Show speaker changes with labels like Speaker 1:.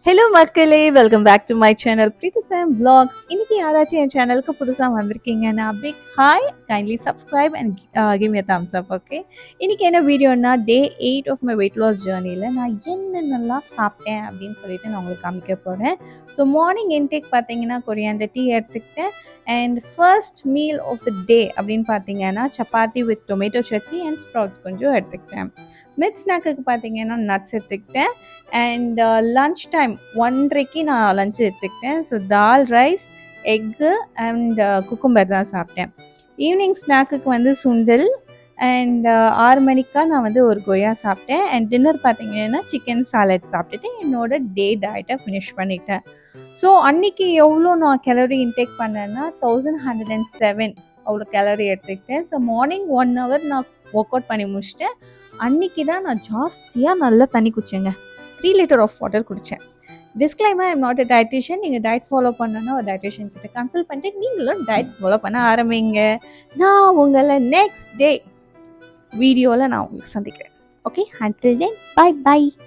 Speaker 1: Hello மக்களே, welcome back to my channel Preethi Sam vlogs. இன்னைக்கு யாராச்சும் என் சேனலுக்கு புதுசாக வந்திருக்கீங்கன்னா big hi, kindly subscribe and give me thumbs up. Okay, இன்னைக்கு என்ன வீடியோனா day 8 of my weight loss ஜேர்னியில் நான் என்னென்னலாம் சாப்பிட்டேன் அப்படின்னு சொல்லிட்டு நான் உங்களுக்கு காமிக்க போகிறேன். ஸோ மார்னிங் இன்டேக் பார்த்தீங்கன்னா கொரியாண்டர் டீ எடுத்துக்கிட்டேன். And first meal of the day அப்படின்னு பார்த்தீங்கன்னா chapati with tomato chutney and sprouts கொஞ்சம் எடுத்துக்கிட்டேன். மிட் ஸ்நாக்குக்கு பார்த்தீங்கன்னா நட்ஸ் எடுத்துக்கிட்டேன். அண்ட் லன்ச் டைம் 1:30க்கு நான் லன்ச் எடுத்துக்கிட்டேன். So dal, rice, egg and cucumber தான் சாப்பிட்டேன். ஈவினிங் ஸ்நாக்குக்கு வந்து சுண்டல் அண்ட் 6 மணிக்கா நான் வந்து ஒரு கொய்யா சாப்பிட்டேன். அண்ட் டின்னர் பார்த்தீங்கன்னா சிக்கன் சாலட் சாப்பிட்டுட்டு என்னோட டே டயட்டை ஃபினிஷ் பண்ணிட்டேன். ஸோ அன்றைக்கி எவ்வளோ நான் கேலரி இன்டேக் பண்ணேன்னா 1107 அவ்வளோ கேலரி எடுத்துக்கிட்டேன். ஸோ மார்னிங் 1 hour நான் ஒர்க் அவுட் பண்ணி முடிச்சிட்டேன். அன்றைக்கி தான் நான் ஜாஸ்தியாக நல்லா தண்ணி குடிச்சேங்க. 3 liter ஆஃப் வாட்டர் குடித்தேன். Disclaimer, I'm not a dietitian. நீங்கள் டயட் ஃபாலோ பண்ணணுன்னா ஒரு டயட்டிஷியன் கிட்ட கன்சல்ட் பண்ணிட்டு நீங்களும் டயட் ஃபாலோ பண்ண ஆரம்பிங்க. நான் உங்களை நெக்ஸ்ட் டே வீடியோவில் நான் உங்களுக்கு சந்திக்கிறேன். Okay, until then bye by.